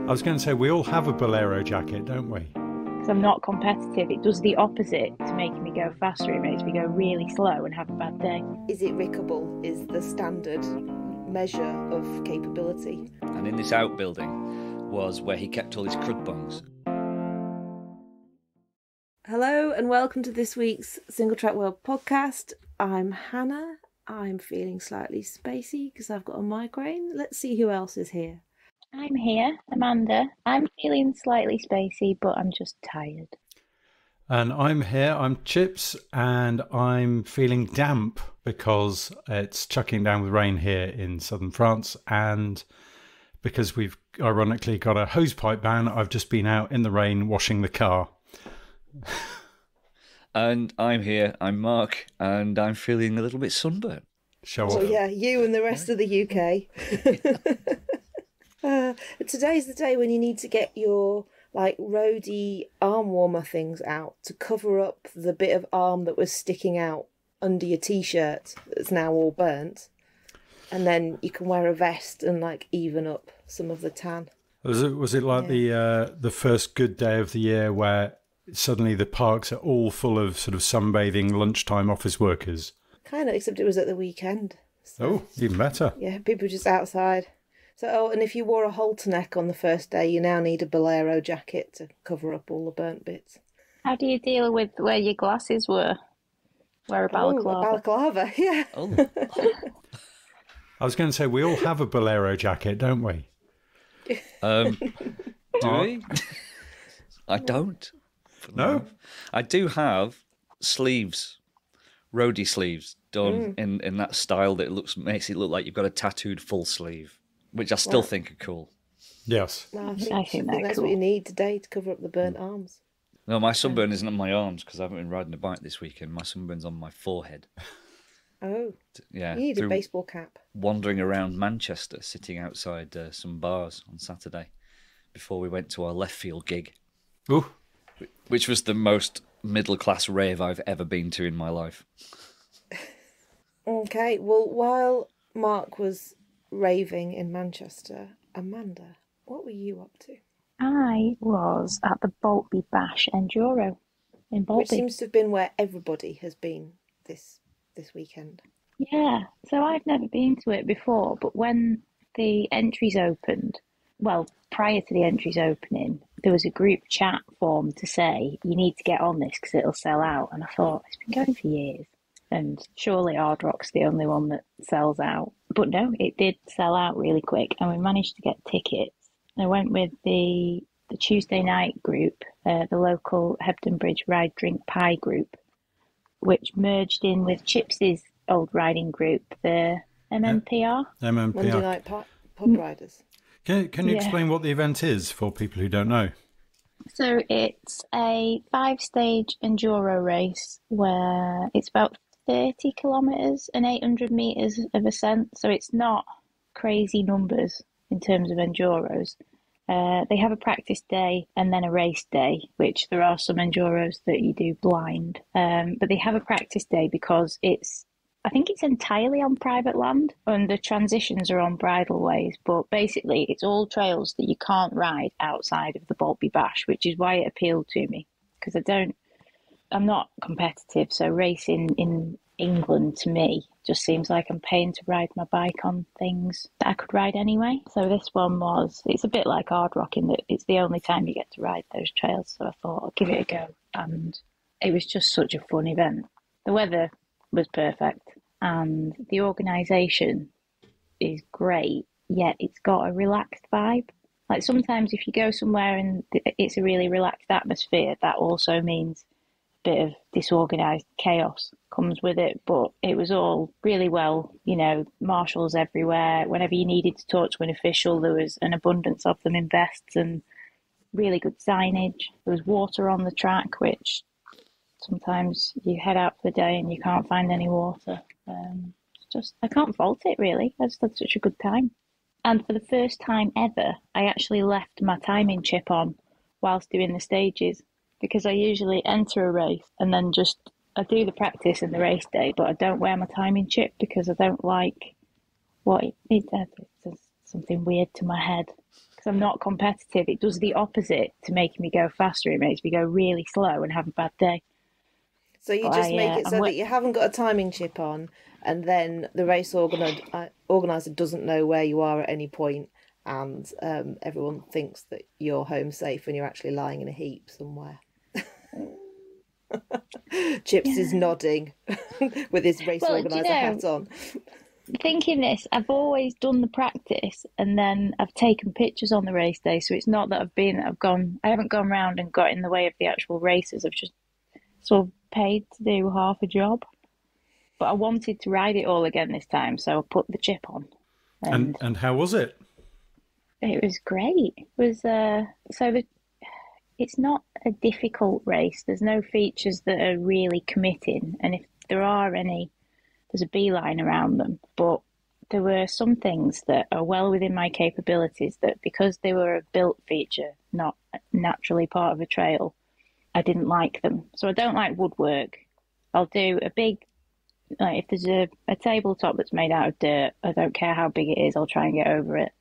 I was going to say, we all have a bolero jacket, don't we? Because I'm not competitive. It does the opposite to making me go faster. It makes me go really slow and have a bad day. Is it rickable is the standard measure of capability. And in this outbuilding was where he kept all his crud bungs. Hello and welcome to this week's Single Track World podcast. I'm Hannah. I'm feeling slightly spacey because I've got a migraine. Let's see who else is here. I'm here, Amanda. I'm feeling slightly spacey, but I'm just tired. And I'm here, I'm Chips, and I'm feeling damp because it's chucking down with rain here in southern France. And because we've ironically got a hosepipe ban, I've just been out in the rain washing the car. And I'm here, I'm Mark, and I'm feeling a little bit sunburnt. Show off. Oh yeah, you and the rest of the UK. Today's the day when you need to get your roadie arm warmer things out to cover up the bit of arm that was sticking out under your t-shirt that's now all burnt, and then you can wear a vest and even up some of the tan. Was it like the first good day of the year where suddenly the parks are all full of sort of sunbathing lunchtime office workers? Kind of, except it was at the weekend. So, oh, even better. Yeah, people just outside. So, and if you wore a halter neck on the first day, you now need a bolero jacket to cover up all the burnt bits. How do you deal with where your glasses were? Wear a balaclava. Oh, a balaclava, yeah. Oh. I was going to say, we all have a bolero jacket, don't we? Do we? I don't. No? I do have sleeves, roadie sleeves, done in that style that makes it look like you've got a tattooed full sleeve, which I still think are cool. Yes. No, I think that's cool. what you need today to cover up the burnt arms. No, my sunburn isn't on my arms because I haven't been riding a bike this weekend. My sunburn's on my forehead. Oh, yeah. You need a baseball cap. Wandering around Manchester, sitting outside some bars on Saturday before we went to our left field gig. Ooh. Which was the most middle-class rave I've ever been to in my life. Okay, well, while Mark was raving in Manchester, Amanda, what were you up to? I was at the Boltby Bash Enduro in Boltby. Which seems to have been where everybody has been this weekend. Yeah, so I've never been to it before, but when the entries opened, well, prior to the entries opening, there was a group chat form to say, you need to get on this because it'll sell out. And I thought, it's been going for years. And surely Hard Rock's the only one that sells out. But no, it did sell out really quick. And we managed to get tickets. I went with the Tuesday night group, the local Hebden Bridge Ride Drink Pie group, which merged in with Chips's old riding group, the MMPR. MMPR. Monday night pub riders. Can you explain what the event is for people who don't know? So it's a 5-stage enduro race where it's about 30 kilometres and 800 metres of ascent. So it's not crazy numbers in terms of enduros. They have a practice day and then a race day, which there are some enduros that you do blind. But they have a practice day because I think it's entirely on private land and the transitions are on bridleways, but basically it's all trails that you can't ride outside of the Boltby Bash, which is why it appealed to me, because I'm not competitive, so racing in England to me just seems like I'm paying to ride my bike on things that I could ride anyway. So this one it's a bit like Hard Rock in that it's the only time you get to ride those trails, so I thought I'll give it a go, and it was just such a fun event. The weather was perfect and the organisation is great, yet it's got a relaxed vibe. Like sometimes if you go somewhere and it's a really relaxed atmosphere, that also means a bit of disorganised chaos comes with it, but it was all really well, marshals everywhere. Whenever you needed to talk to an official, there was an abundance of them in vests and really good signage. There was water on the track, which sometimes you head out for the day and you can't find any water. I can't fault it really. I just had such a good time. And for the first time ever, I actually left my timing chip on whilst doing the stages, because I usually enter a race and then I do the practice and the race day, but I don't wear my timing chip because I don't like what it does something weird to my head. because I'm not competitive. It does the opposite to making me go faster. It makes me go really slow and have a bad day. So you But just make it so I'm that you haven't got a timing chip on, and then the race organizer doesn't know where you are at any point, and everyone thinks that you're home safe when you're actually lying in a heap somewhere. Chips is nodding with his race organizer hat on. Thinking this, I've always done the practice and then I've taken pictures on the race day. So it's not that I haven't gone round and got in the way of the actual races. I've just sort of paid to do half a job. But I wanted to ride it all again this time, so I put the chip on. And how was it? It was great. It was it's not a difficult race. There's no features that are really committing, and if there are any, there's a beeline around them. But there were some things that are well within my capabilities that, because they were a built feature, not naturally part of a trail, I didn't like them. So I don't like woodwork. I'll do a big, like if there's a tabletop that's made out of dirt, I don't care how big it is, I'll try and get over it.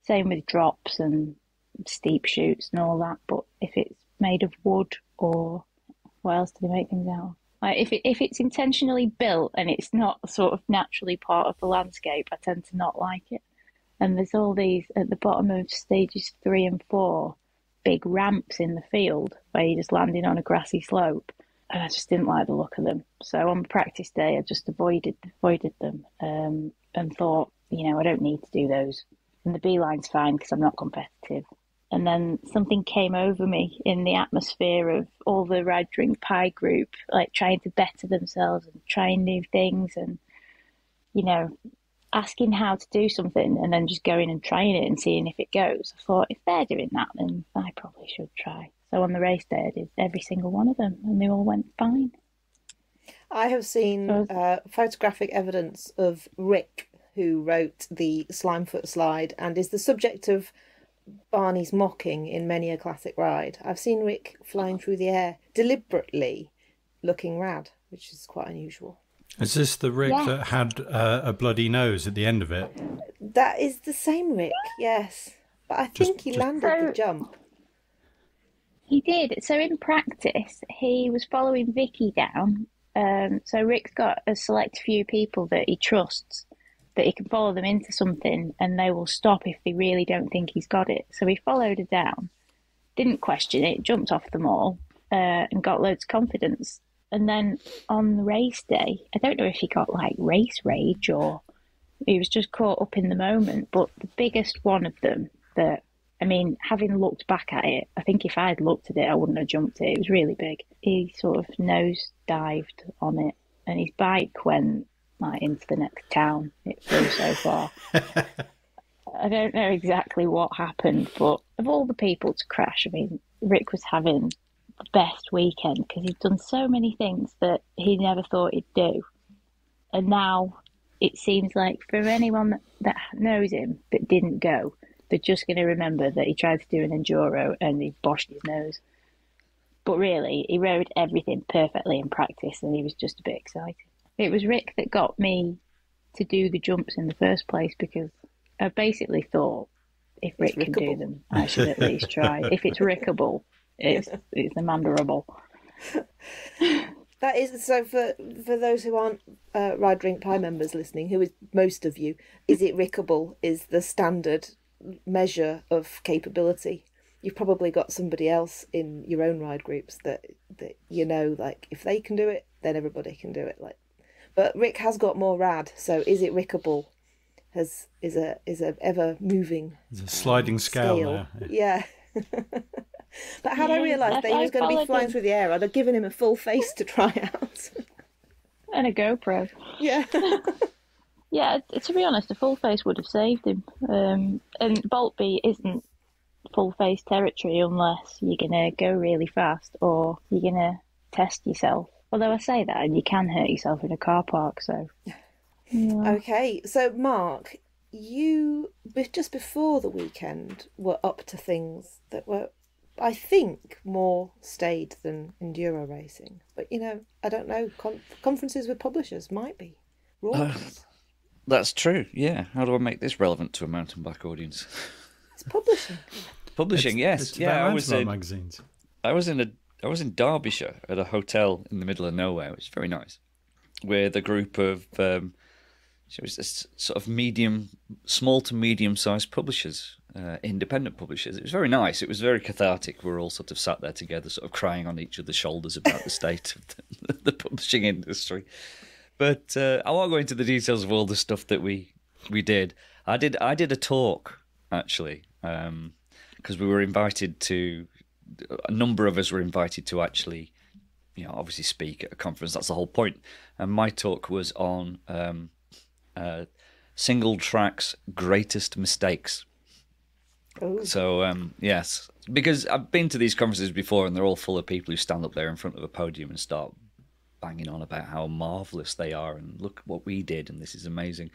Same with drops and steep chutes and all that. But if it's made of wood, or what else do they make things out of? Like if it's intentionally built and it's not sort of naturally part of the landscape, I tend to not like it. And there's all these at the bottom of stages 3 and 4, big ramps in the field where you're just landing on a grassy slope, and I just didn't like the look of them. So on the practice day, I just avoided them and thought, I don't need to do those. And the beeline's fine because I'm not competitive. And then something came over me in the atmosphere of all the Ride Drink Pie group, like trying to better themselves and trying new things and, asking how to do something and then just going and trying it and seeing if it goes. I thought, if they're doing that, then I probably should try. So on the race day, I did every single one of them and they all went fine. I have seen photographic evidence of Rick, who wrote the Slimefoot slide and is the subject of Barney's mocking in many a classic ride. I've seen Rick flying through the air deliberately looking rad, which is quite unusual. Is this the Rick that had a bloody nose at the end of it? That is the same Rick, yes. But I think he landed the jump. He did. So in practice, he was following Vicky down. So Rick's got a select few people that he trusts, that he can follow them into something and they will stop if they really don't think he's got it. So he followed her down, didn't question it, jumped off them all, and got loads of confidence. And then on the race day, I don't know if he got like race rage or he was just caught up in the moment, but the biggest one of them that, having looked back at it, I think if I had looked at it, I wouldn't have jumped it. It was really big. He sort of nose dived on it and his bike went into the next town. It flew so far. I don't know exactly what happened, but of all the people to crash, Rick was having the best weekend because he'd done so many things that he never thought he'd do. And now it seems like for anyone that knows him but didn't go, they're just going to remember that he tried to do an enduro and he boshed his nose. But really, he rode everything perfectly in practice and he was just a bit excited. It was Rick that got me to do the jumps in the first place because I basically thought, if Rick can do them, I should at least try. If it's Rickable, it's the manderable. That is, so for those who aren't Ride Drink Pie members listening, who is most of you, is it Rickable is the standard measure of capability. You've probably got somebody else in your own ride groups that like if they can do it, then everybody can do it. But Rick has got more rad, so is it Rickable? Is a ever moving. It's a sliding scale now. Yeah. But had I realised that he was going to be flying through the air, I'd have given him a full face to try out. And a GoPro. Yeah. Yeah, to be honest, a full face would have saved him. And Boltby isn't full face territory unless you're going to go really fast or you're going to test yourself. Although I say that, and you can hurt yourself in a car park, so... Yeah. Okay, so Mark, you, just before the weekend, were up to things that were, I think, more staid than enduro racing. But, I don't know, conferences with publishers might be. That's true, yeah. How do I make this relevant to a mountain bike audience? publishing. Publishing, yes. It's Yeah, about mountain bike magazines. I was in Derbyshire at a hotel in the middle of nowhere, which is very nice, with a group of it was this sort of small to medium-sized publishers, independent publishers. It was very nice. It was very cathartic. We were all sort of sat there together, sort of crying on each other's shoulders about the state of the publishing industry. But I won't go into the details of all the stuff that we did. I did a talk, actually, because we were invited to. A number of us were invited to actually, obviously speak at a conference. That's the whole point. And my talk was on single track's greatest mistakes. Oh. So, yes, because I've been to these conferences before and they're all full of people who stand up there in front of a podium and start banging on about how marvellous they are and look what we did and this is amazing.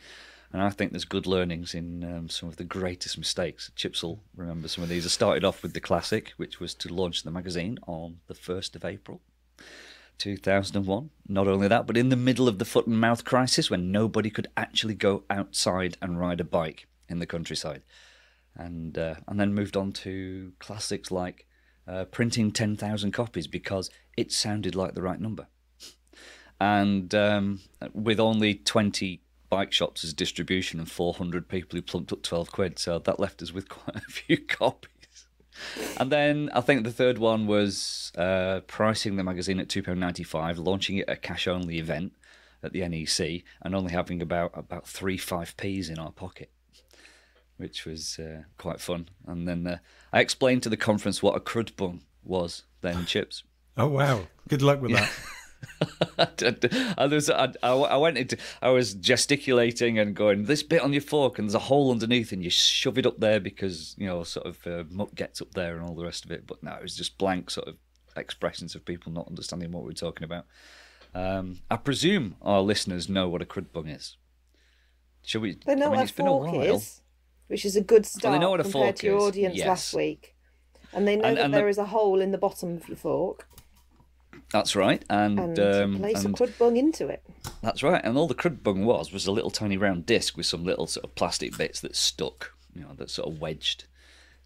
And I think there's good learnings in some of the greatest mistakes. Chips will remember some of these. I started off with the classic, which was to launch the magazine on the 1st of April, 2001. Not only that, but in the middle of the foot and mouth crisis when nobody could actually go outside and ride a bike in the countryside. And then moved on to classics like printing 10,000 copies because it sounded like the right number. And with only 20 bike shops as distribution and 400 people who plumped up 12 quid. So that left us with quite a few copies. And then I think the third one was pricing the magazine at £2.95, launching it at a cash-only event at the NEC, and only having about 3 5p's in our pocket, which was quite fun. And then I explained to the conference what a crud bung was then, Chips. Oh, wow. Good luck with that. I was gesticulating and going, this bit on your fork and there's a hole underneath and you shove it up there because sort of muck gets up there and all the rest of it. But no, it was just blank sort of expressions of people not understanding what we were talking about. I presume our listeners know what a crud bung is. Should we? They know what a fork is, which is a good start they know what a compared fork to your is. audience Yes. last week. And they know that there is a hole in the bottom of your fork. That's right, and place a crud bung into it. That's right, and all the crud bung was a little tiny round disc with some little sort of plastic bits that stuck, that sort of wedged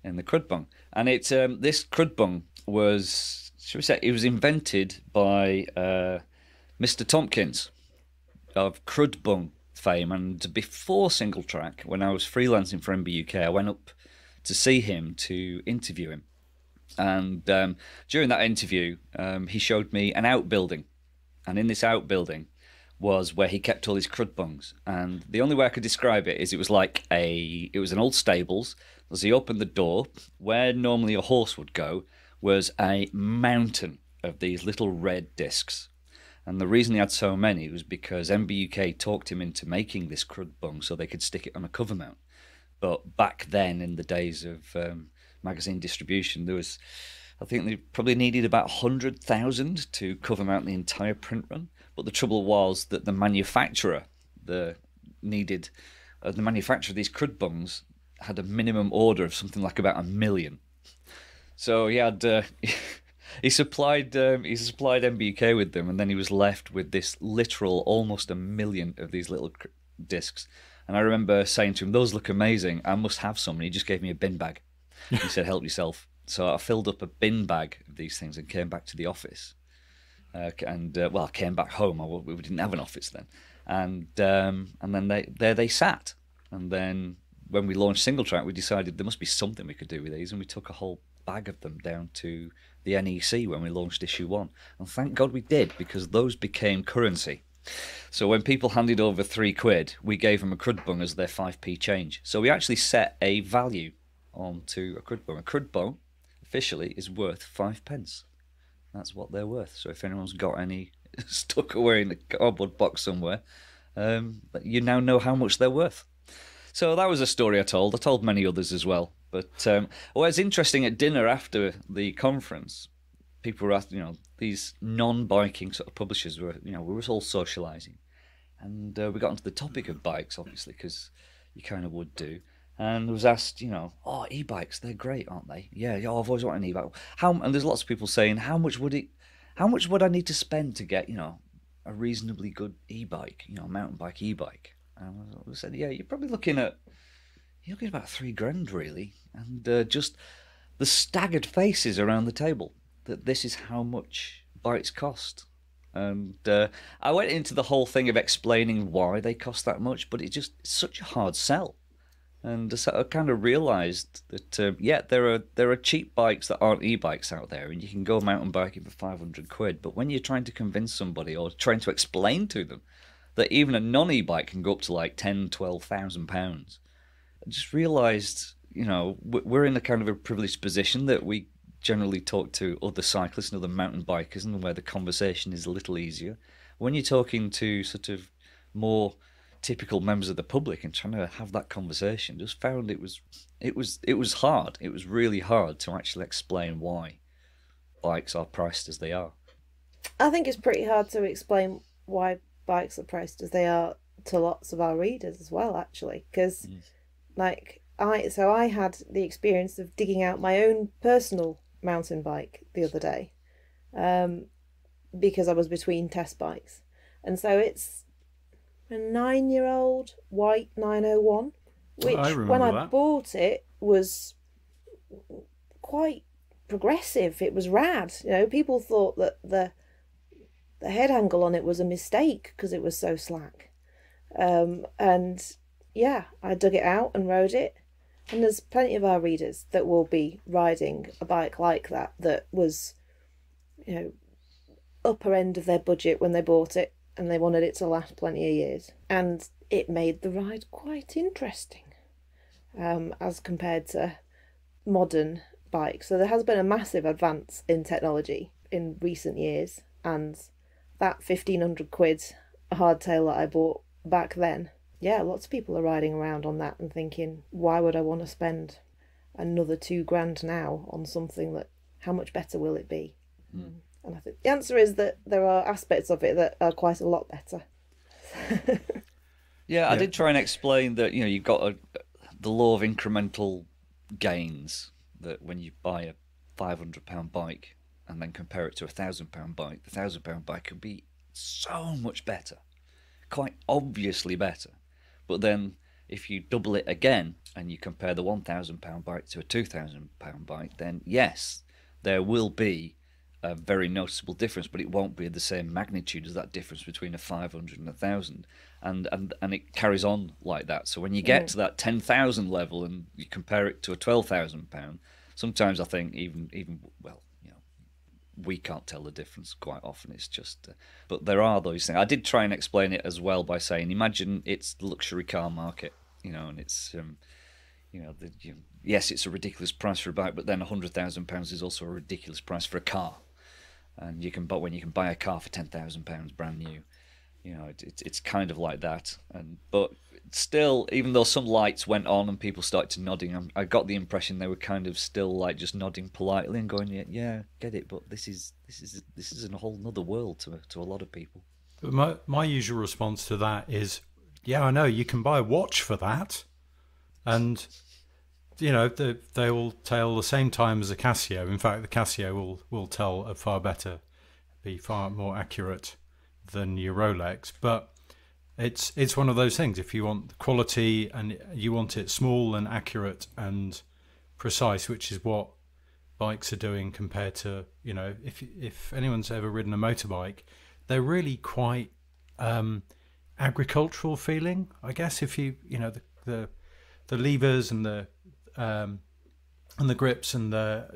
in the crud bung. And it's this crud bung was, should we say, it was invented by Mr. Tompkins of crud bung fame. And before Single Track, when I was freelancing for MBUK, I went up to see him to interview him. And during that interview, he showed me an outbuilding. And in this outbuilding was where he kept all his crud bungs. And the only way I could describe it is it was an old stables. As he opened the door, where normally a horse would go, was a mountain of these little red discs. And the reason he had so many was because MBUK talked him into making this crud bung so they could stick it on a cover mount. But back then, in the days of magazine distribution, I think they probably needed about 100,000 to cover mount the entire print run. But the trouble was that the manufacturer of these crud bungs had a minimum order of something like about 1 million. So he had he supplied MBUK with them, and then he was left with this literal almost 1 million of these little discs. And I remember saying to him, "Those look amazing. I must have some." And he just gave me a bin bag. He said, "Help yourself." So I filled up a bin bag of these things and came back to the office. I came back home. We didn't have an office then. And then they sat. And then when we launched Single Track, we decided there must be something we could do with these. And we took a whole bag of them down to the NEC when we launched issue 1. And thank God we did, because those became currency. So when people handed over 3 quid, we gave them a crud bung as their 5p change. So we actually set a value onto a crud bung. A crud bung officially is worth 5p. That's what they're worth. So if anyone's got any stuck away in a cardboard box somewhere, you now know how much they're worth. So that was a story I told. I told many others as well. But it's interesting, at dinner after the conference, people were asking, these non-biking sort of publishers were, we were all socialising. And we got onto the topic of bikes, obviously, because you kind of would do. And was asked, e-bikes, they're great, aren't they? Yeah, I've always wanted an e-bike. And there's lots of people saying, how much would I need to spend to get, a reasonably good e-bike, a mountain bike e-bike? And I said, yeah, you're probably looking at, you're looking at about £3,000 really, and just the staggered faces around the table that this is how much bikes cost. And I went into the whole thing of explaining why they cost that much, but it's such a hard sell. And so I kind of realised that there are cheap bikes that aren't e-bikes out there, and you can go mountain biking for £500. But when you're trying to convince somebody or trying to explain to them that even a non-e-bike can go up to like £10,000-12,000, I just realised, we're in a kind of a privileged position that we generally talk to other cyclists and other mountain bikers, and where the conversation is a little easier. When you're talking to sort of more typical members of the public and trying to have that conversation, just found it was hard. It was really hard to actually explain why bikes are priced as they are. I think it's pretty hard to explain why bikes are priced as they are to lots of our readers as well, actually, because I had the experience of digging out my own personal mountain bike the other day, because I was between test bikes, and so it's a 9-year-old white 901, which when I bought it was quite progressive. It was rad. People thought that the head angle on it was a mistake because it was so slack. And yeah, I dug it out and rode it. And there's plenty of our readers that will be riding a bike like that was, upper end of their budget when they bought it, and they wanted it to last plenty of years. And it made the ride quite interesting, as compared to modern bikes. So there has been a massive advance in technology in recent years, and that £1,500 hardtail that I bought back then, yeah, lots of people are riding around on that and thinking, why would I want to spend another £2,000 now on something that, how much better will it be? And I think the answer is that there are aspects of it that are quite a lot better. Yeah, I did try and explain that, you've got the law of incremental gains, that when you buy a £500 bike and then compare it to a £1,000 bike, the £1,000 bike can be so much better, quite obviously better. But then if you double it again and you compare the £1,000 bike to a £2,000 bike, then yes, there will be a very noticeable difference, but it won't be the same magnitude as that difference between a 500 and 1,000, and it carries on like that. So when you get to that 10,000 level and you compare it to a £12,000, sometimes I think even we can't tell the difference quite often. It's just, but there are those things. I did try and explain it as well by saying, imagine it's the luxury car market, and it's yes, it's a ridiculous price for a bike, but then £100,000 is also a ridiculous price for a car. And when you can buy a car for £10,000 brand new, it's kind of like that. But still, even though some lights went on and people started to nodding, I got the impression they were kind of still like just nodding politely and going, yeah, get it, but this is a whole other world to a lot of people. But my usual response to that is, yeah, I know you can buy a watch for that, and they will tell the same time as a Casio. In fact, the Casio will tell be far more accurate than your Rolex. But it's one of those things. If you want the quality and you want it small and accurate and precise, which is what bikes are doing compared to, if anyone's ever ridden a motorbike, they're really quite agricultural feeling, I guess. If the levers and the grips and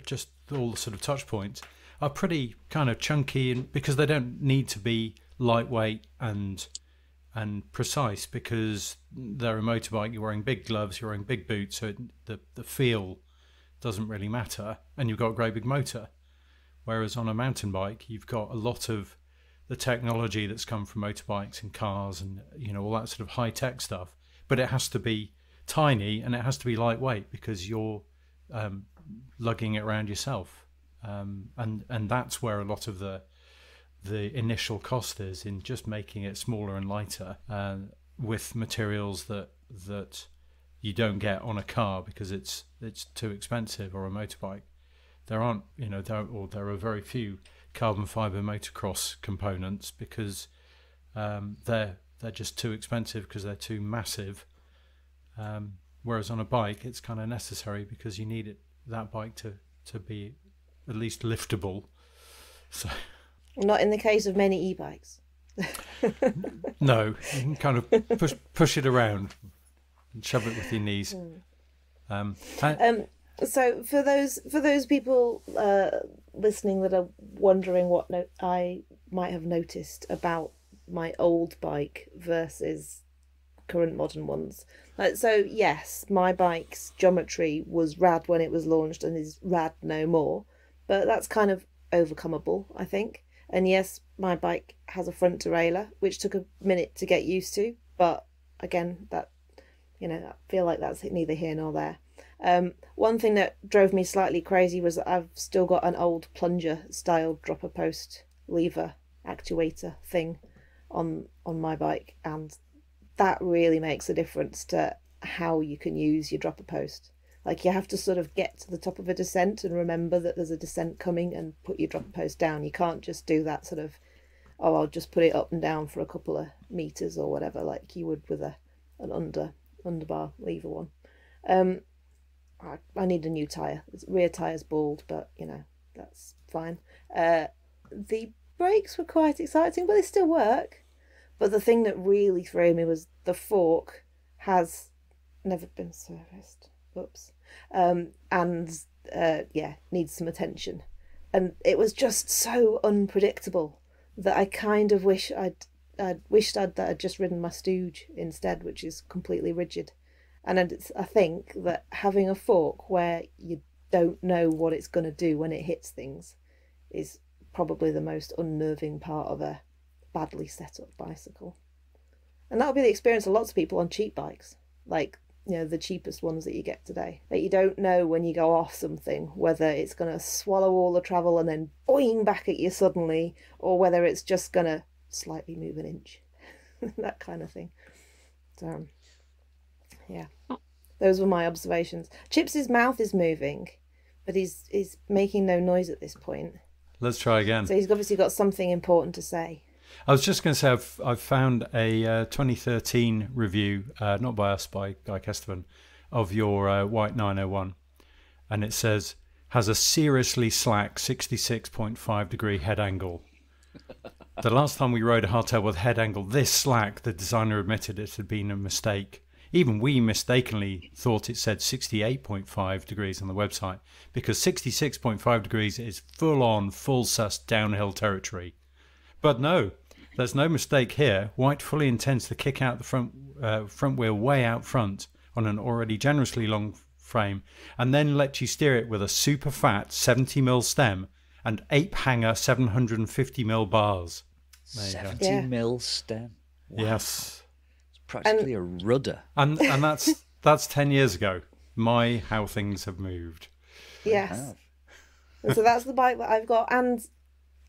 just all the sort of touch points are pretty kind of chunky, and because they don't need to be lightweight and precise, because they're a motorbike. You're wearing big gloves, you're wearing big boots, so the feel doesn't really matter, and you've got a great big motor. Whereas on a mountain bike, you've got a lot of the technology that's come from motorbikes and cars and all that sort of high tech stuff, but it has to be tiny and it has to be lightweight because you're lugging it around yourself, and that's where a lot of the initial cost is, in just making it smaller and lighter, with materials that you don't get on a car because it's too expensive, or a motorbike. There aren't there are very few carbon fiber motocross components because they're just too expensive because they're too massive. Whereas on a bike, it's kind of necessary because you need that bike to be at least liftable. So, Not in the case of many e-bikes. no, you can kind of push it around and shove it with your knees. So for those people listening that are wondering what I might have noticed about my old bike versus current modern ones. So yes, my bike's geometry was rad when it was launched and is rad no more, but that's kind of overcomeable, I think. And yes, my bike has a front derailleur, which took a minute to get used to, but again, that, I feel like that's neither here nor there. One thing that drove me slightly crazy was that I've still got an old plunger style dropper post lever actuator thing on my bike, and that really makes a difference to how you can use your dropper post. Like, you have to sort of get to the top of a descent and remember that there's a descent coming and put your dropper post down. You can't just do that sort of, oh, I'll just put it up and down for a couple of meters or whatever, like you would with an underbar lever one. I need a new tyre. Rear tyre's bald, but that's fine. The brakes were quite exciting, but they still work. But the thing that really threw me was the fork has never been serviced. Oops. Needs some attention. And it was just so unpredictable that I kind of wished I'd just ridden my Stooge instead, which is completely rigid. And I think that having a fork where you don't know what it's going to do when it hits things is probably the most unnerving part of a badly set up bicycle. And that'll be the experience of lots of people on cheap bikes, like the cheapest ones that you get today. That you don't know when you go off something whether it's going to swallow all the travel and then boing back at you suddenly, or whether it's just going to slightly move an inch. That kind of thing. So yeah, those were my observations. Chips's mouth is moving, but he's making no noise at this point. Let's try again. So he's obviously got something important to say. I was just going to say I've found a 2013 review, not by us, by Guy Kesterman, of your white 901, and it says, has a seriously slack 66.5 degree head angle. The last time we rode a hardtail with head angle this slack, the designer admitted it had been a mistake. Even we mistakenly thought it said 68.5 degrees on the website, because 66.5 degrees is full sus downhill territory. But no, there's no mistake here. White fully intends to kick out the front wheel way out front on an already generously long frame, and then let you steer it with a super fat 70mm stem and ape hanger 750mm bars. 70mm stem. Wow. Yes. Practically a rudder. And that's 10 years ago. How things have moved. Yes. And so that's the bike that I've got, and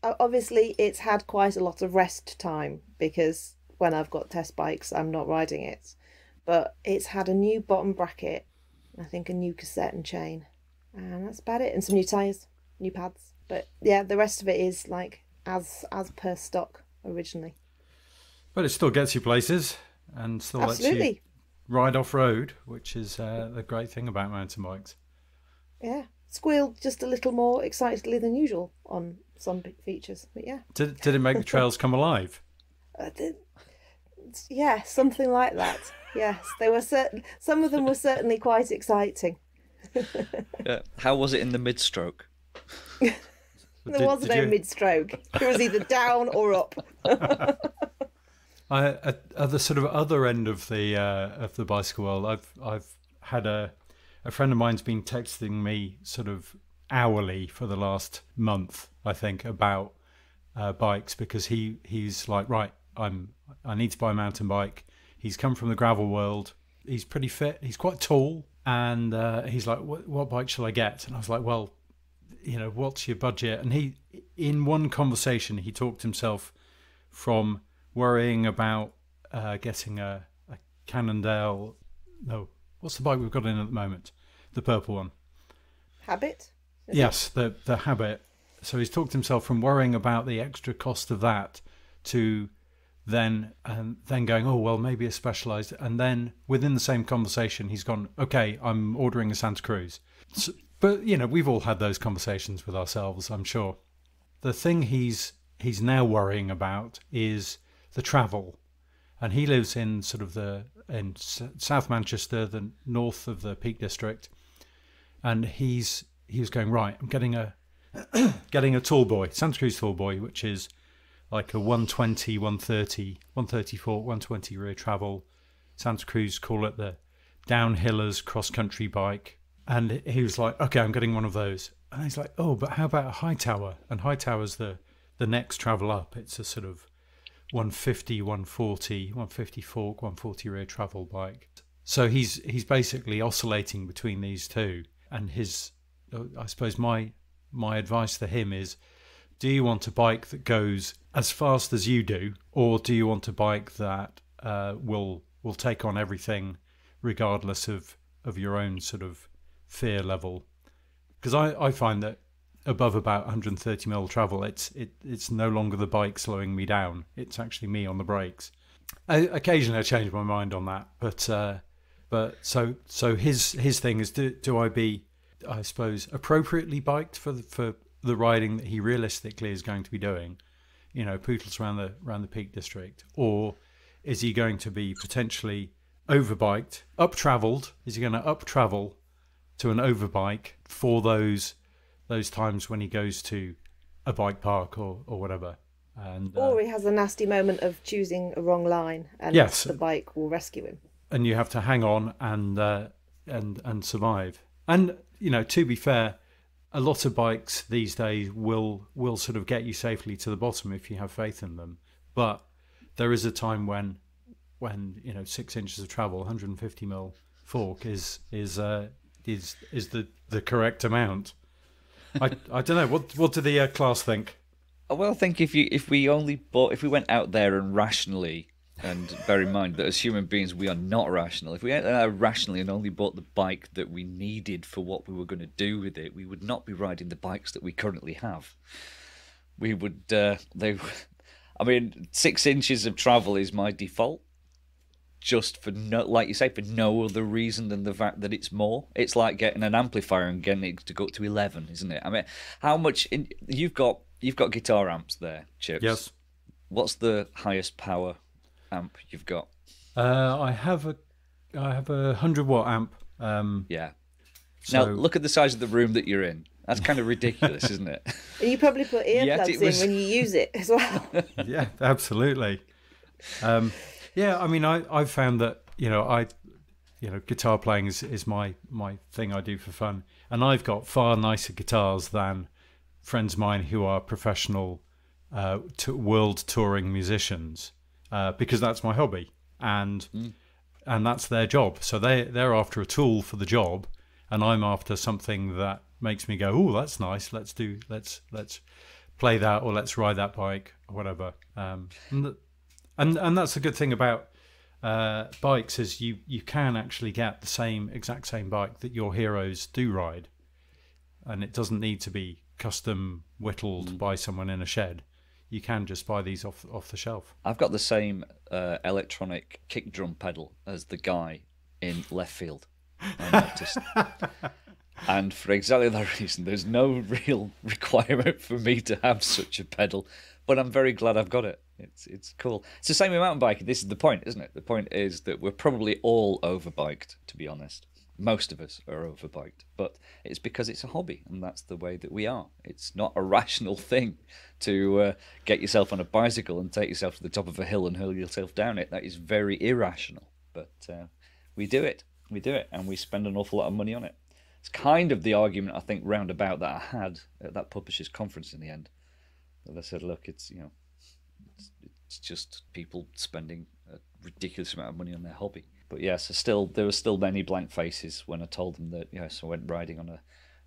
obviously it's had quite a lot of rest time, because when I've got test bikes I'm not riding it. But it's had a new bottom bracket, I think a new cassette and chain, and that's about it, and some new tyres, new pads. But yeah, the rest of it is like as per stock originally. But it still gets you places. And still Absolutely. lets you ride off-road, which is the great thing about mountain bikes. Yeah. Squealed just a little more excitedly than usual on some features, but yeah. Did it make the trails come alive? Yeah, something like that. Yes, they were some of them were certainly quite exciting. Yeah. How was it in the mid-stroke? There was no mid-stroke. It was either down or up. At the sort of other end of the bicycle world, I've had a friend of mine's been texting me sort of hourly for the last month, I think, about bikes, because he's like, right, I need to buy a mountain bike. He's come from the gravel world. He's pretty fit. He's quite tall, and he's like, what bike shall I get? And I was like, well, what's your budget? And he, in one conversation, he talked himself from worrying about getting a Cannondale. No, what's the bike we've got in at the moment? The purple one. Habit? Yes, the Habit. So he's talked himself from worrying about the extra cost of that to then going, oh well, maybe a specialized, and then within the same conversation he's gone, okay, I'm ordering a Santa Cruz. So, but we've all had those conversations with ourselves, I'm sure. The thing he's now worrying about is the travel, and he lives in sort of in South Manchester, the north of the Peak District, and he was going, right, I'm getting a tall boy, Santa Cruz tall boy, which is like a 120, 130, 134, 120 rear travel. Santa Cruz call it the downhillers cross-country bike. And he was like, okay, I'm getting one of those. And he's like, oh, but how about a Hightower? And Hightower's the next travel up. It's a sort of 150, 140, 150 fork, 140 rear travel bike. So he's basically oscillating between these two. And I suppose my advice to him is, do you want a bike that goes as fast as you do, or do you want a bike that will take on everything regardless of your own sort of fear level? Because I find that above about 130 mil travel, it's no longer the bike slowing me down. It's actually me on the brakes. Occasionally I change my mind on that, but so his thing is, do I be, I suppose, appropriately biked for the riding that he realistically is going to be doing, poodles around the Peak District, or is he going to be potentially overbiked, up-travelled? Is he going to up-travel to an overbike for those times when he goes to a bike park or whatever? And or he has a nasty moment of choosing a wrong line, and yes, the bike will rescue him. And you have to hang on and survive. And to be fair, a lot of bikes these days will sort of get you safely to the bottom if you have faith in them. But there is a time when 6 inches of travel, 150 mil fork is the correct amount. I don't know. What do the class think? Well, I think if we went out there and rationally, and bear in mind that as human beings we are not rational. If we went out rationally and only bought the bike that we needed for what we were going to do with it, we would not be riding the bikes that we currently have. We would. 6 inches of travel is my default, just for like you say, for no other reason than the fact that it's more. It's like getting an amplifier and getting it to go up to 11, isn't it? I mean, how much you've got guitar amps there, Chips? Yes. What's the highest power amp you've got? I have a 100-watt amp. Yeah. So... Now look at the size of the room that you're in. That's kind of ridiculous, isn't it? And you probably put earplugs in when you use it as well. Yeah, absolutely. Yeah, I mean, I've found that guitar playing is my thing I do for fun, and I've got far nicer guitars than friends of mine who are professional world touring musicians, because that's my hobby, and that's their job. So they're after a tool for the job, and I'm after something that makes me go, oh, that's nice. Let's play that, or let's ride that bike, or whatever. And that's the good thing about bikes, is you can actually get the exact same bike that your heroes do ride, and it doesn't need to be custom whittled by someone in a shed. You can just buy these off the shelf. I've got the same electronic kick drum pedal as the guy in left field, I noticed. And for exactly that reason, there's no real requirement for me to have such a pedal, but I'm very glad I've got it. It's cool. It's the same with mountain biking. This is the point, isn't it? The point is that we're probably all overbiked, to be honest. Most of us are overbiked, but it's because it's a hobby, and that's the way that we are. It's not a rational thing to get yourself on a bicycle and take yourself to the top of a hill and hurl yourself down it. That is very irrational, but we do it. We do it, and we spend an awful lot of money on it. It's kind of the argument, I think, roundabout that I had at that publishers' conference in the end. That I said, look, it's just people spending a ridiculous amount of money on their hobby. But yes, there were still many blank faces when I told them that, yes, I went riding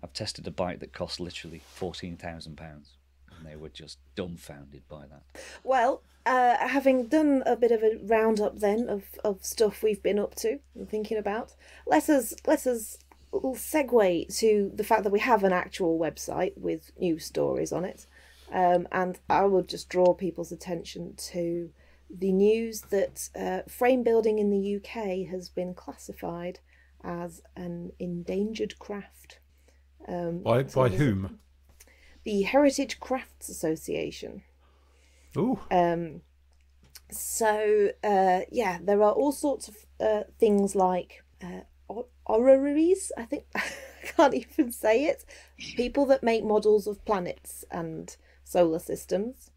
I've tested a bike that cost literally £14,000, and they were just dumbfounded by that. Well, having done a bit of a roundup then of stuff we've been up to and thinking about, let us segue to the fact that we have an actual website with news stories on it. And I would just draw people's attention to the news that frame building in the UK has been classified as an endangered craft. By whom? The Heritage Crafts Association. Ooh. There are all sorts of things like orreries, I think. I can't even say it. People that make models of planets and solar systems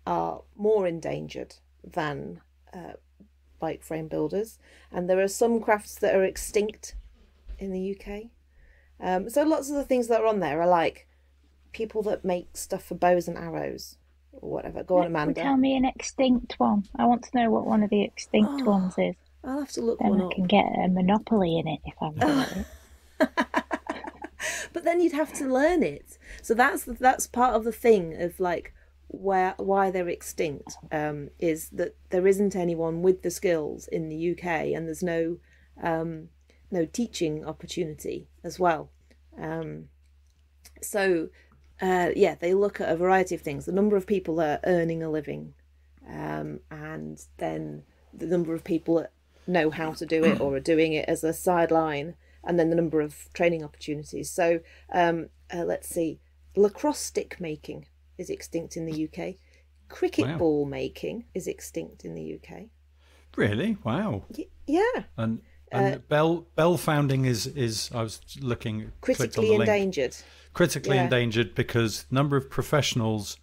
are more endangered than bike frame builders. And there are some crafts that are extinct in the UK. So lots of the things that are on there are like people that make stuff for bows and arrows or whatever. Go on, Amanda. Tell me an extinct one. I want to know what one of the extinct ones is. I'll have to look then one I up. can get a monopoly in it if I'm good at it. But then you'd have to learn it. So that's part of the thing of like why they're extinct, is that there isn't anyone with the skills in the UK, and there's no teaching opportunity as well. They look at a variety of things: the number of people that are earning a living, and then the number of people that know how to do it or are doing it as a sideline, and then the number of training opportunities. So let's see, lacrosse stick making is extinct in the UK. Cricket ball making is extinct in the UK. Really? Wow. Yeah. And bell founding is I was looking, critically endangered. Critically endangered because number of professionals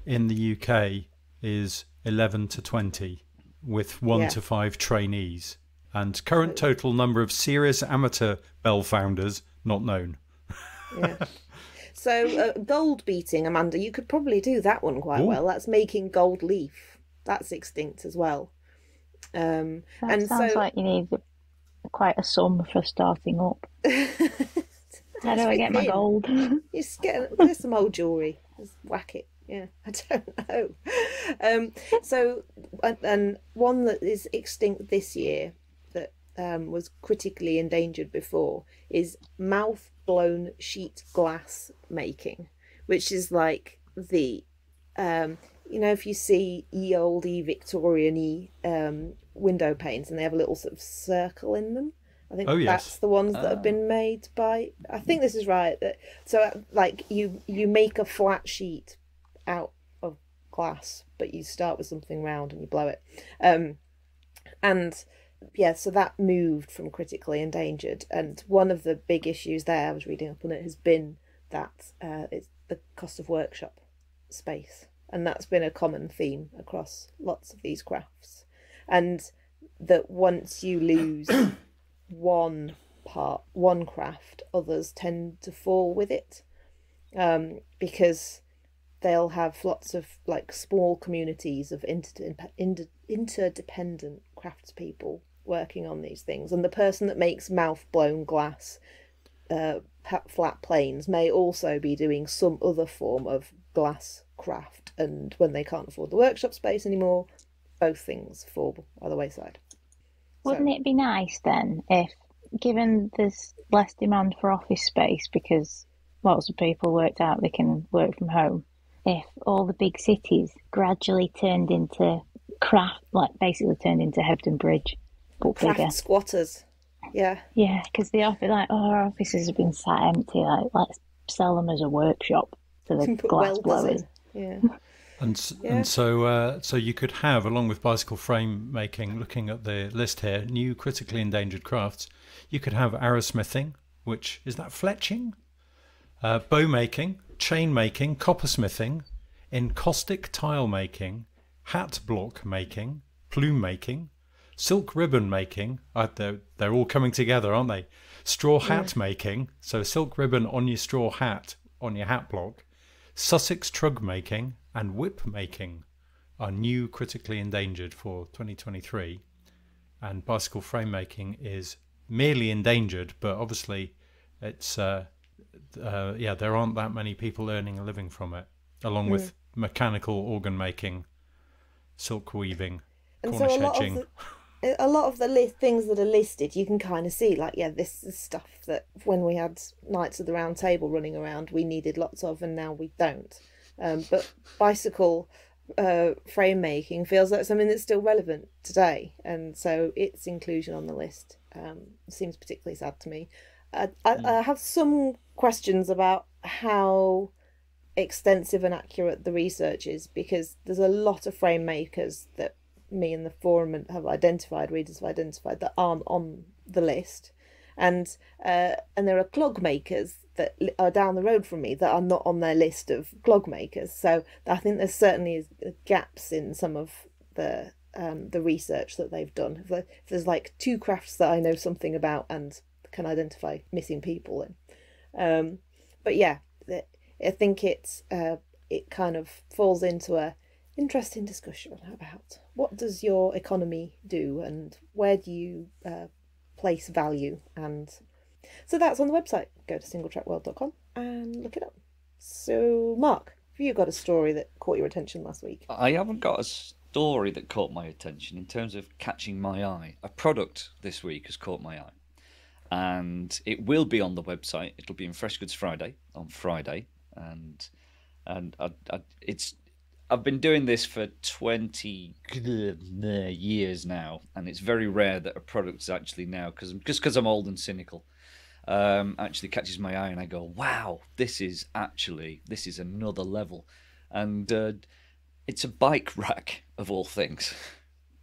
in the UK is 11 to 20, with 1 to 5 trainees, and current total number of serious amateur bell founders not known. Yeah. So gold beating, Amanda, you could probably do that one quite well. That's making gold leaf. That's extinct as well. Sounds like you need quite a sum for starting up. How do I get my gold? You just get some old jewellery. Just whack it. Yeah, I don't know. And one that is extinct this year that was critically endangered before is mouth-blown sheet glass making, which is like the, if you see ye olde Victorian-y window panes and they have a little sort of circle in them. I think that's the ones that have been made by, I think this is right. So like you make a flat sheet out of glass, but you start with something round and you blow it. So that moved from critically endangered. And one of the big issues there, I was reading up on it, has been that it's the cost of workshop space. And that's been a common theme across lots of these crafts. And that once you lose one craft, others tend to fall with it, because they'll have lots of like small communities of interdependent craftspeople working on these things, and the person that makes mouth-blown glass flat planes may also be doing some other form of glass craft, and when they can't afford the workshop space anymore, both things fall by the wayside. Wouldn't it be nice then if, given there's less demand for office space because lots of people worked out they can work from home, if all the big cities gradually turned into basically turned into Hebden Bridge, but craft bigger. Squatters. Yeah. Yeah, because the office, our offices have been sat empty. Like, let's sell them as a workshop to the glass blowers. Yeah. And so you could have, along with bicycle frame making, looking at the list here, new critically endangered crafts, you could have arrowsmithing, which is that fletching, bow making, chain making, coppersmithing, encaustic tile making, hat block making, plume making, silk ribbon making. They're all coming together, aren't they? Straw hat making, so silk ribbon on your straw hat, on your hat block. Sussex trug making and whip making are new critically endangered for 2023, and bicycle frame making is merely endangered, but obviously it's there aren't that many people earning a living from it, along with mechanical organ making, silk weaving, and Cornish so hedging. A lot of the things that are listed, you can kind of see, like, this is stuff that when we had Knights of the Round Table running around, we needed lots of, and now we don't. But bicycle frame making feels like something that's still relevant today, and so its inclusion on the list seems particularly sad to me. I have some questions about how extensive and accurate the research is, because there's a lot of frame makers that me and the forum have identified, readers have identified, that aren't on the list, and there are clog makers that are down the road from me that are not on their list of clog makers. So I think there's certainly gaps in some of the research that they've done. If there's like two crafts that I know something about and can identify missing people in, but yeah, I think it kind of falls into a interesting discussion about what does your economy do and where do you place value. And so that's on the website. Go to singletrackworld.com and look it up. So Mark, have you got a story that caught your attention last week? I haven't got a story that caught my attention in terms of catching my eye. A product this week has caught my eye, and it will be on the website. It'll be in Fresh Goods Friday on Friday, and I've been doing this for 20 years now, and it's very rare that a product is actually now, because I'm old and cynical, actually catches my eye, and I go, wow, this is another level. And it's a bike rack, of all things.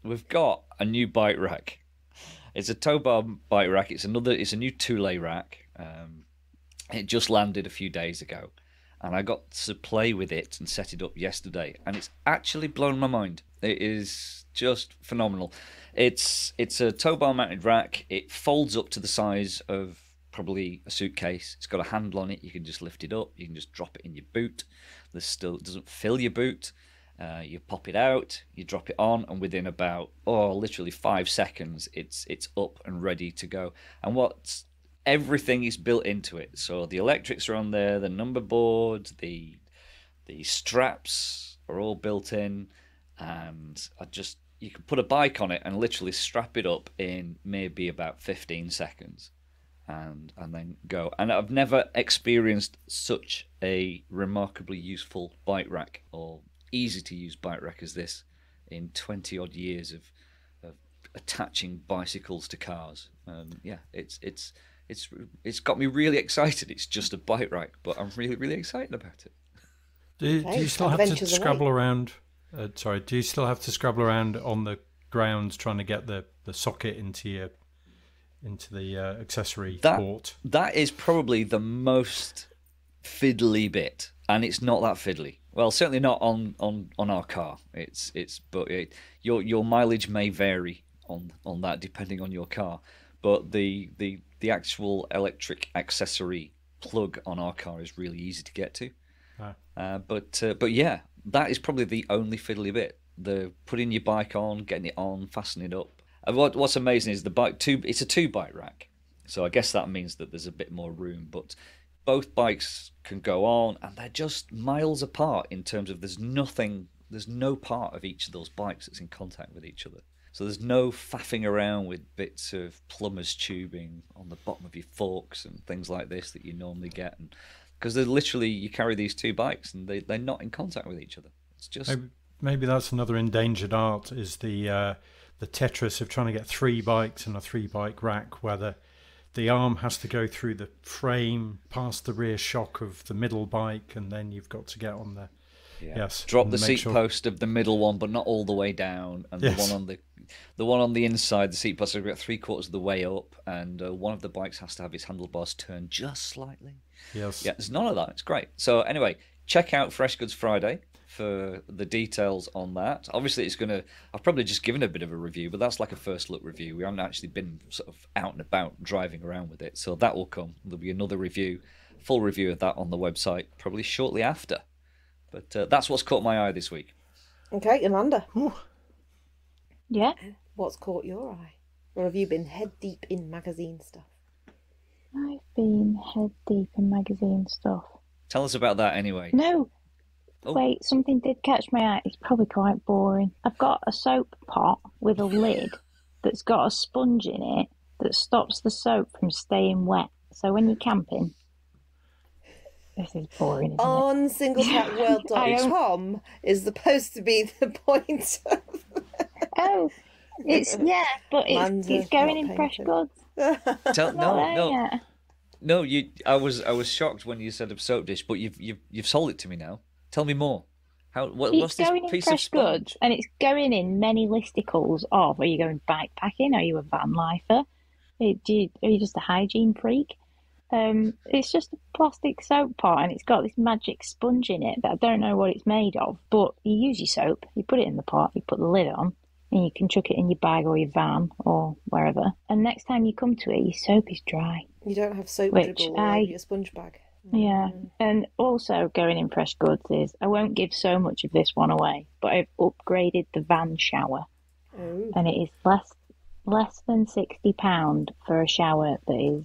We've got a new bike rack. It's a tow bar bike rack. It's a new two-lay rack. It just landed a few days ago, and I got to play with it and set it up yesterday, and it's actually blown my mind. It is just phenomenal. It's a tow bar mounted rack. It folds up to the size of probably a suitcase. It's got a handle on it. You can just lift it up. You can just drop it in your boot. It doesn't fill your boot. You pop it out, you drop it on, and within about literally 5 seconds, it's up and ready to go. And everything is built into it. So the electrics are on there, the number board, the straps are all built in, and you can put a bike on it and literally strap it up in maybe about 15 seconds. And then go. And I've never experienced such a remarkably useful bike rack or easy to use bike rack as this in 20 odd years of attaching bicycles to cars. Yeah, it's got me really excited. It's just a bike rack, but I'm really, really excited about it. Do you still have to scrabble around? Do you still have to scrabble around on the ground trying to get the socket into the accessory port? That is probably the most fiddly bit, and it's not that fiddly. Well, certainly not on our car. Your mileage may vary on that depending on your car, but the actual electric accessory plug on our car is really easy to get to. But yeah, that is probably the only fiddly bit. The putting your bike on, getting it on, fastening it up. And what's amazing is it's a 2-bike rack, so I guess that means that there's a bit more room. But both bikes can go on, and they're just miles apart in terms of there's no part of each of those bikes that's in contact with each other. So there's no faffing around with bits of plumber's tubing on the bottom of your forks and things like this that you normally get, because they're literally, you carry these 2 bikes and they're not in contact with each other. It's just maybe that's another endangered art, is the Tetris of trying to get 3 bikes in a 3-bike rack, where the arm has to go through the frame, past the rear shock of the middle bike, and then you've got to get on there. Yeah. Yes, drop the seat post of the middle one, but not all the way down, and yes. the one on the inside, the seat post, is about 3/4 of the way up, and one of the bikes has to have its handlebars turned just slightly. Yes. Yeah, there's none of that. It's great. So anyway, check out Fresh Goods Friday for the details on that. Obviously, I've probably just given a bit of a review, but that's like a first look review. We haven't actually been sort of out and about driving around with it, so that will come. There'll be another full review of that on the website, probably shortly after. But that's what's caught my eye this week. Okay, Amanda. Ooh. Yeah. What's caught your eye? Or have you been head deep in magazine stuff? I've been head deep in magazine stuff. Tell us about that anyway. No. Oh. Wait, something did catch my eye. It's probably quite boring. I've got a soap pot with a lid that's got a sponge in it that stops the soap from staying wet. So when you're camping, This is boring, isn't it? On I singletrackworld.com is supposed to be the point. Oh, it's but Man's it's not going in fresh painted. goods. No. I was shocked when you said a soap dish, but you've sold it to me now. Tell me more. What's It's this going in piece of fresh sponge? goods, and it's going in many listicles of: are you going bikepacking? Are you a van lifer? Are you just a hygiene freak? It's just a plastic soap pot, and it's got this magic sponge in it that I don't know what it's made of. But you use your soap, you put it in the pot, you put the lid on, and you can chuck it in your bag or your van or wherever. And next time you come to it, your soap is dry. You don't have soap Which dribble all over your sponge bag. Yeah, and also going in fresh goods is I won't give so much of this one away, but I've upgraded the van shower, and it is less than £60 for a shower that is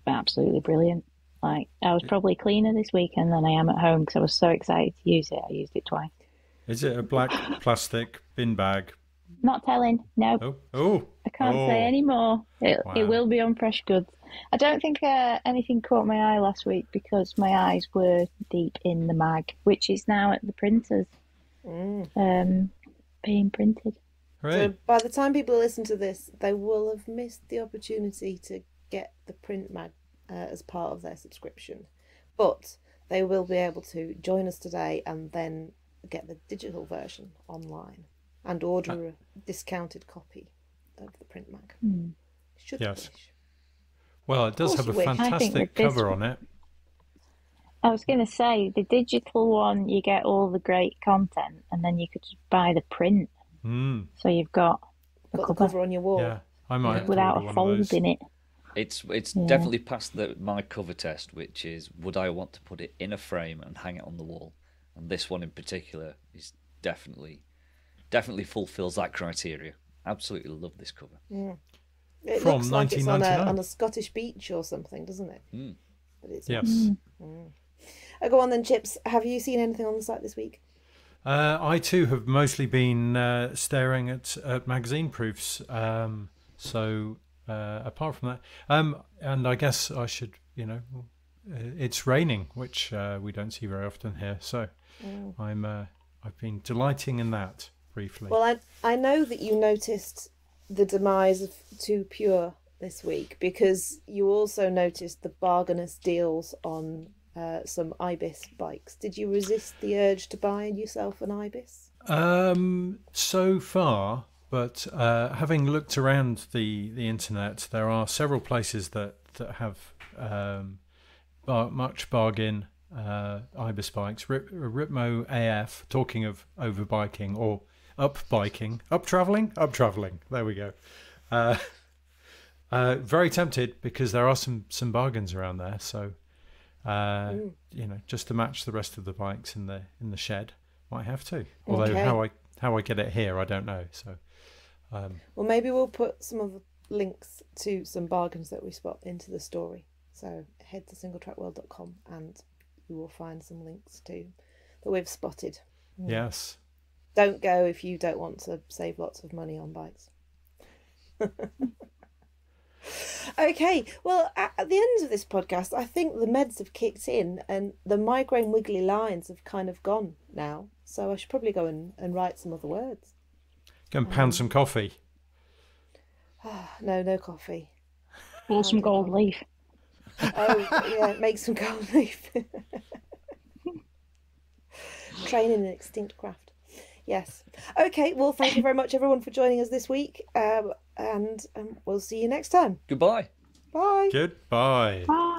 absolutely brilliant. Like, I was probably cleaner this weekend than I am at home because I was so excited to use it. I used it twice. Is it a black plastic bin bag? Not telling. No. Oh. I can't say any more. It will be on fresh goods. I don't think anything caught my eye last week because my eyes were deep in the mag, which is now at the printers, being printed. So by the time people listen to this, they will have missed the opportunity to get the print mag as part of their subscription. But they will be able to join us today and then get the digital version online and order a discounted copy of the print mag. Should Yes. wish. Well, it does have a fantastic cover on it. I was going to say, the digital one, you get all the great content, and then you could just buy the print. So you've got the cover on your wall. Yeah, I might have to without order a one of fold those. in it. It's definitely passed my cover test, which is would I want to put it in a frame and hang it on the wall? And this one in particular is definitely fulfills that criteria. Absolutely love this cover. Yeah. It From looks like it's 1999. on a Scottish beach or something, doesn't it? But it's Yes. Go on then, Chips. Have you seen anything on the site this week? I too have mostly been staring at magazine proofs. So apart from that, and I guess I should, it's raining, which we don't see very often here. So I've been delighting in that briefly. Well, I know that you noticed the demise of Too Pure this week because you also noticed the bargainous deals on some Ibis bikes. Did you resist the urge to buy yourself an Ibis? So far, but having looked around the internet, there are several places that have much bargain Ibis bikes. Ripmo AF, talking of overbiking or up travelling. There we go. Very tempted because there are some bargains around there. So, just to match the rest of the bikes in the shed, might have to. Although how I get it here, I don't know. So, well, maybe we'll put some of the links to some bargains that we spot into the story. So head to singletrackworld.com and you will find some links too that we've spotted. Yes. Don't go if you don't want to save lots of money on bikes. Okay, well, at the end of this podcast, I think the meds have kicked in and the migraine wiggly lines have kind of gone now. So I should probably go and write some other words. Go and pound some coffee. No coffee. Or some gold leaf. Oh, yeah, make some gold leaf. Training an extinct craft. Yes. Okay, well, thank you very much, everyone, for joining us this week. And we'll see you next time. Goodbye. Bye. Goodbye. Bye.